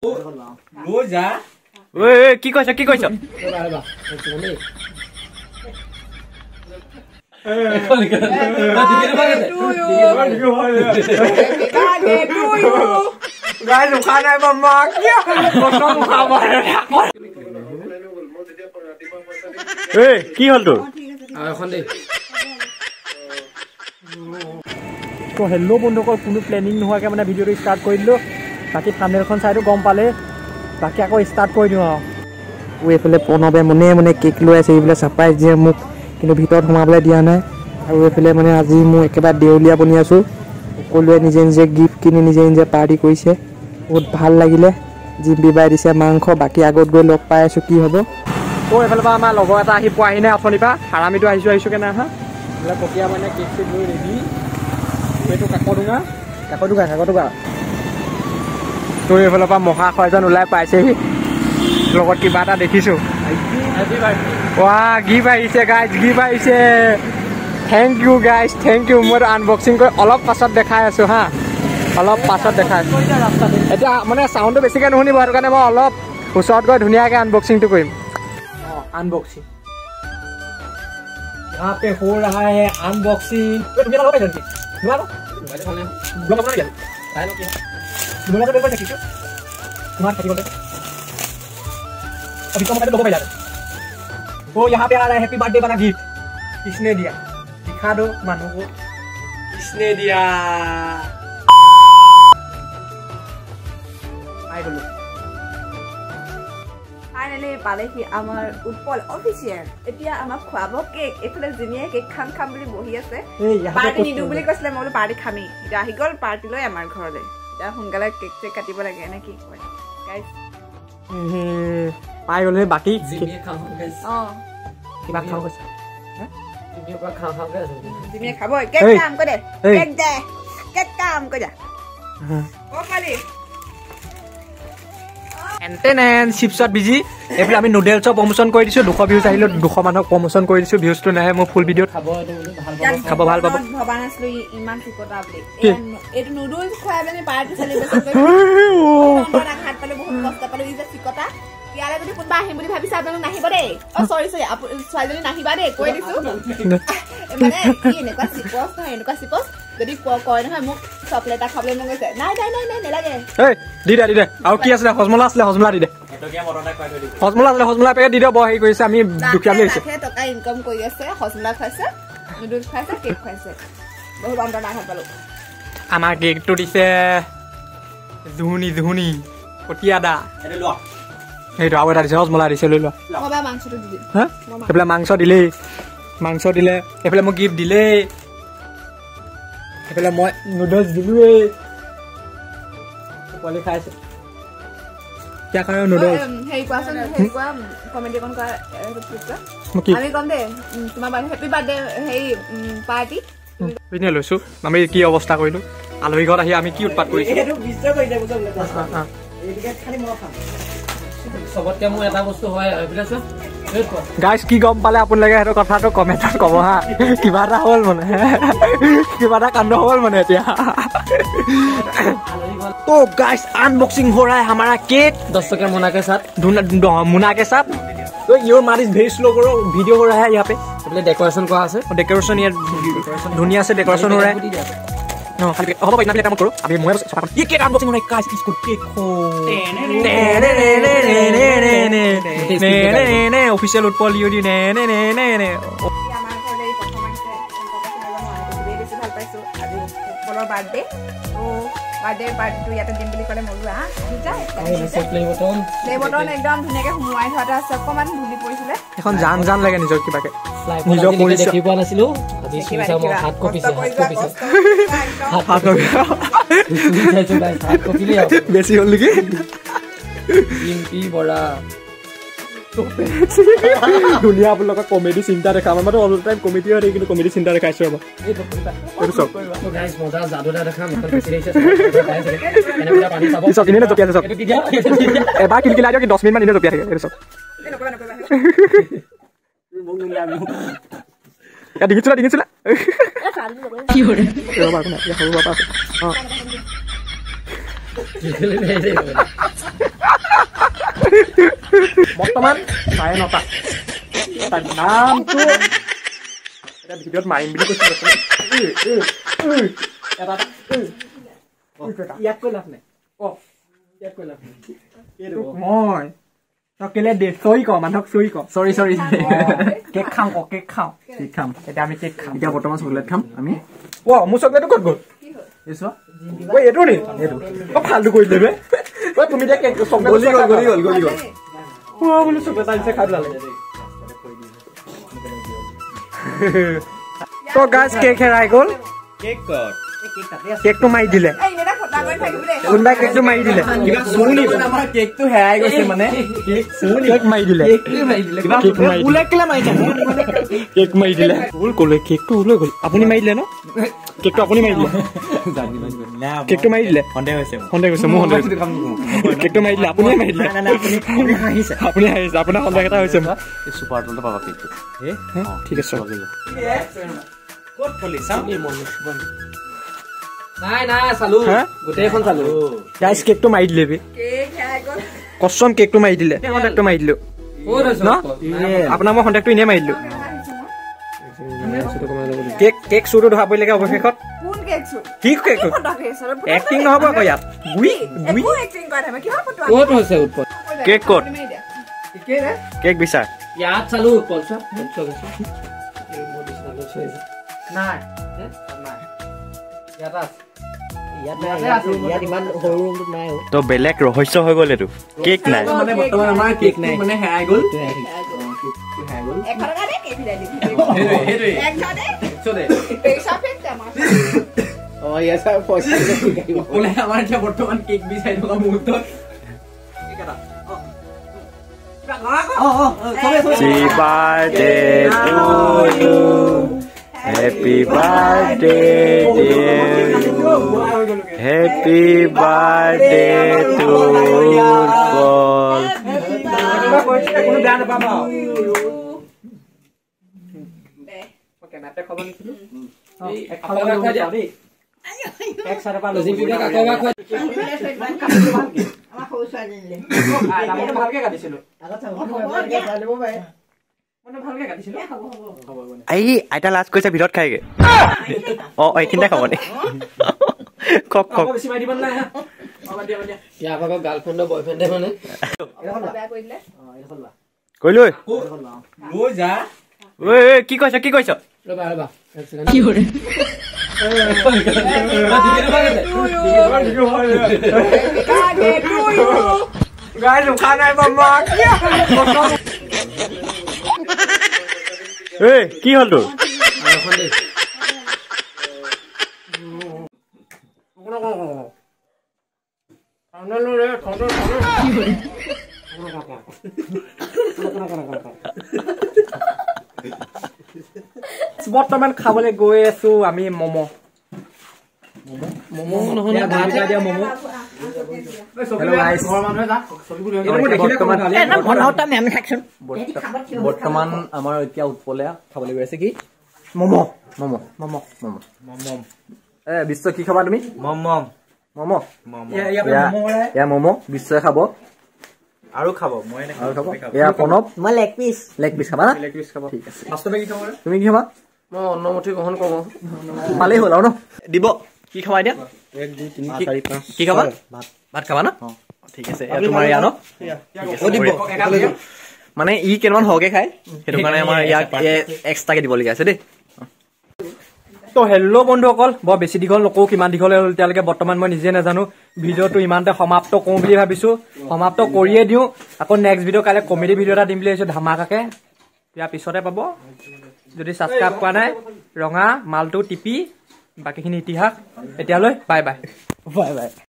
লৈ যা ঐ কি কৈছ কি হল তোৰ তো হেল্ল' বন্ধুসকল কোনো প্লেনিং নোহোৱাকৈ মানে ভিডিঅ'টো ষ্টাৰ্ট কৰি দিলোঁ বাকী থাম্বনেইলখন চাইতো গম পালে বাকী আকৌ ষ্টাৰ্ট কৰি দিওঁ আৰু এইফালে প্ৰণৱে মনে কেক লৈ আছে এইবিলাক ছাৰপ্ৰাইজ দিয়ে মোক কিন্তু ভিতৰত সোমাবলৈ দিয়া নাই আৰু এইফালে মানে আজি মই একেবাৰে দেউলীয়া বনি আছোঁ সকলোৱে নিজে নিজে গিফ্ট কিনি নিজে নিজে পাৰ্টি কৰিছে বহুত ভাল লাগিলে জিম্পি বাই দিছে মাংস বাকী আগত গৈ লগ পাই আছোঁ কি হ'ব তো এইফালৰ পৰা আমাৰ লগৰ এটা আহি পোৱাহি নাই অথনিৰ পৰা হাৰামিটো আহিছোঁ কেনে আহা এইবিলাক কটীয়া মানে কেক চেক লৈ ৰেডি এইটো কাকডোঙা তো এইফালৰ পৰা মহাশয়জন ওলাই পাইছেহি লগত কিবা এটা দেখিছোঁ গিফ্ট আহিছে গাইজ গিফ্ট আহিছে thank you guys thank you মই আনবক্সিং কৰি অলপ পাছত দেখাই আছোঁ হা অলপ পাছত দেখাই আছোঁ এতিয়া মানে চাউণ্ডটো বেছিকৈ নুশুনিব সেইটো কাৰণে মই অলপ ওচৰত গৈ ধুনীয়াকৈ আনবক্সিংটো কৰিম अनबॉक्सिंग यहाँ पे हो रहा है अनबॉक्सिंग तुम्हें लगा जल्दी तुम्हारा ब्लॉग बना दिया डायलॉग किया तुम्हें तो देखो देखियो तुम्हारा खेती बोलते अभी तो मैं लोगों पे जा रहा वो यहाँ पे आ रहा है हैप्पी बर्थडे वाला गिफ्ट किसने दिया दिखा दो मानो को किसने दिया आई बोलो Finally, পালেহি আমাৰ উৎপল অফিচিয়েল এতিয়া আমাক খুৱাব কেক এফালে জিমিয়ে কেক খাম বুলি বহি আছে পাৰ্টি নিদু বুলি কৈছিলে মই পাৰ্টি খামি এতিয়া আহি গ'ল পাৰ্টি লৈ আমাৰ ঘৰলৈ এতিয়া সোনকালে কেক চেক কাটিব লাগে নে কি কয় গাইজ পাই গ'লে বাকী জিমিয়ে খাম গাইজ কিবা খাওঁ কৈছে জিমিয়ে পৰা খাওঁ গাইজ জিমিয়ে খাব কেক কাম কৰে কেক কাম কৰে ও পালি এণ্টেন চিপছত বিজি এইফালে আমি নুডেলছৰ প্ৰমোশ্যন কৰি দিছোঁ 200 ভিউজ আহিলে 200 মানুহক প্ৰমোশ্যন কৰি দিছোঁ ভিউজটো নাহে মই ফুল ভিডিঅ'ত খাব ভাল পাব ভবা নাছিলোঁ ইমান চিকটা বুলি এইটো নুডলছ খুৱাই মানে পাৰ্টি চেলিব্ৰেশ্যন কৰি হাত পালে বহুত কষ্ট পালোঁ এই যে চিকটা ইয়ালে যদি কোনোবা আহিম বুলি ভাবিছে আপোনালোক নাহিব দেই চৰি ছোৱালীজনী নাহিবা দেই কৈ দিছোঁ মানে কি এনেকুৱা চিপছ নহয় এনেকুৱা চিপছ যদি কয় নহয় মোক চকলেট এটা খাবলৈ মন গৈছে নাই নেলাগে দি দে আৰু কি আছিলে হজমলা আছিলে হজমলা দি দে হজমলা পেকেট দি দে বৰ হেৰি কৰিছে আমি দুখীয়া বুলি আহিছে টকা ইনকাম কৰি আছে হজমলা খুৱাইছে নুডলছ খুৱাইছে কেক খুৱাইছে বহুত অন্তৰত আঘাত পালোঁ আমাৰ কেকটো দিছে জুহুনি কটীয়া দা সেইটো আৰু এটা দিছে হজমলা দিছে লৈ লোৱা মাংসটো দি দিম হা এইফালে মাংস দিলে এইফালে মোক গিফ্ট দিলেই এইফালে মই নুডলছ দিলোঁৱেই পোৱালি খাইছে কিয় খাই নুডলছ হেৰি কোৱাচোন কমেণ্ট এখন কৰা আমি ক'ম দেই তোমাৰ হেপী বাৰ্থডে হেৰি পাৰ্টি পিনে লৈছোঁ আমি কি অৱস্থা কৰিলোঁ আলহী ঘৰত আহি আমি কি উৎপাত কৰিছোঁ চবতকে মোৰ এটা বস্তু হয় গাইজ কি গম পালে আপোনালোকে সেইটো কথাটো কমেণ্টত ক'ব হা কিবা এটা হ'ল মানে কিবা এটা কাণ্ড হ'ল মানে এতিয়া तो गाइस अनबॉक्सिंग हो रहा है हमारा केक 10 टका मुना के साथ तो योर मारिस भेज लो करो वीडियो हो रहा है यहाँ पे अपने डेकोरेशन करा আছে डेकोरेशन ये दुनिया से डेकोरेशन हो रहा है नो खाली अब भाई ना काम करो अभी मैं ये केक अनबॉक्सिंग हो रहा है गाइस इसको केक हो ने ऑफिशियल उत्पल यूडी ने बार्थडे बार्थडे पार्टीটো ইয়াতে দিম বুলি ক'লে মৰুৱা প্লে বটন একদম ধুনীয়াকৈ সোমোৱাই থোৱাটা আছে অকণমান ধুলি পৰিছিলে এখন জান লাগে নিজৰ কিবাকে নিজৰ পৰিচয় দেখি পোৱা নাছিলো আজি সুইছা মই হাত কপিছে বেছি হ'ল নেকি জিম্পি বৰা दुनिया आप लोग का कॉमेडी चिंता रखा मैं तो ऑल टाइम कॉमेडी हो रही है कॉमेडी चिंता रखा है सब ये सब तो गाइस मजा जादूदा रखा मैं बेसी रही है एने पूरा पानी सब सब इने तो पिया सब ए बा किन किला जो कि 10 मिनट मान इने तो पिया है सब या दिखिसला কি হরে এ বাবা কোনা ইয়া হবো বাবা বৰ্তমান 9:30 তাৰ নামটো এটা ভিডিঅ'ত মাৰিম বুলি কৈছিলোঁ ইয়াক কৈ লাভ নাই ইয়াক কৈ লাভ নাই মই তই কেলে দে চৰি ক মানুহক চৰি ক চৰি কেক খাওঁ কেক খাওঁ এতিয়া আমি কেক খাম এতিয়া বৰ্তমান চকলেট খাম আমি মোৰ চকলেটটো ক'ত গ'ল এইটো নি ফাল্টু কৰি দিলে তুমি এতিয়া কেক চকলেট গলি গ'ল বোলো চকলেট আনিছে খাই পেলালে তো গাছ কেক হেৰাই গ'ল কেকটো মাৰি দিলে কোনোবাই কেকটো মাৰি দিলে কেকটো হেৰাই গৈছে মানে কেক মাৰি দিলে কেক মাৰি দিলে ক'লে কেকটো ওলাই গ'ল আপুনি মাৰি দিলে ন কেকটো আপুনি মাৰি দিলে কেকটো মাৰি দিলে সন্দেহ হৈছে মোৰ কেকটো মাৰি দিলে আপুনিয়ে মাৰি দিলে আপুনি হাঁহিছে আপোনাৰ সন্দেহ এটা হৈছে চুপাৰটো পাবা কেকটো ঠিক আছে ক'ত ফলি চাম নাই চালো গোটেইখন চালো গাইছ কেকটো মাৰি দিলে কষ্টম কেকটো মাৰি দিলে কণ্টেক্টটো মাৰি দিলো আপোনাক মই কণ্টেক্টটো এনেই মাৰি দিলো কেক চুৰটো ধৰা পৰিলেগে অৱশেষত কি কেক এক্টিং নহ'ব আকৌ ইয়াত ক'ত হৈছে উৎপল কেক ক'ত কেক বিচাৰ ইয়াত চালো উৎপল নাই তো বেলেগ ৰহস্য হৈ গ'ল এইটো কেক নাই বৰ্তমান আমাৰ কেক নাই মানে হেৰাই গ'ল আমাৰ এতিয়া বৰ্তমান কেক বিচাৰি থকা মুহূৰ্তত Happy birthday to you. Happy birthday dear you. Happy birthday to Paul. আইতা লাজ কৈছে ভিতৰত খাইগে এইখিনিতে খাব নে গাৰ্লফ্ৰেণ্ড বয়ফ্ৰেণ্ডে মানে কি কৈছ কি কৈছ কি হ'ল তোৰ বৰ্তমান খাবলৈ গৈ আছো আমি ম'ম' বৰ্তমান আমাৰ এতিয়া উৎপলে খাবলৈ গৈ আছে কি ম'ম' বিশ্ব কি খাবা তুমি ম'ম' বিশ্বই খাব আৰু খাব মই এয়া প্ৰণৱ মই লেগ পিচ খাবা ঠিক আছে তুমি কি খাবা মই অন্নমুঠি গ্ৰহণ কৰোঁ ভালেই হ'ল আৰু ন দিব কি খাবা এতিয়া 1 2 3 4 5 কি খাবা ভাত খাবা ন ঠিক আছে তোমাৰ ইয়া ন মানে ই কেইটামান হকে খায় সেইটো কাৰণে আমাৰ ইয়াক এক্সট্ৰাকে দিবলগীয়া আছে দেই তো হেল্ল' বন্ধুসকল বৰ বেছি দীঘল নকওঁ কিমান দীঘল হ'ল এতিয়ালৈকে বৰ্তমান মই নিজে নাজানো ভিডিঅ'টো ইমানতে সমাপ্ত কৰোঁ বুলি ভাবিছোঁ সমাপ্ত কৰিয়ে দিওঁ আকৌ নেক্সট ভিডিঅ' কাইলৈ কমেডি ভিডিঅ' এটা দিম বুলি ভাবিছোঁ ধামাকাকে ইয়াৰ পিছতে পাব যদি ছাবস্ক্ৰাইব কৰা নাই ৰঙা মালটো টিপি বাকীখিনি ইতিহাস এতিয়ালৈ বাই বাই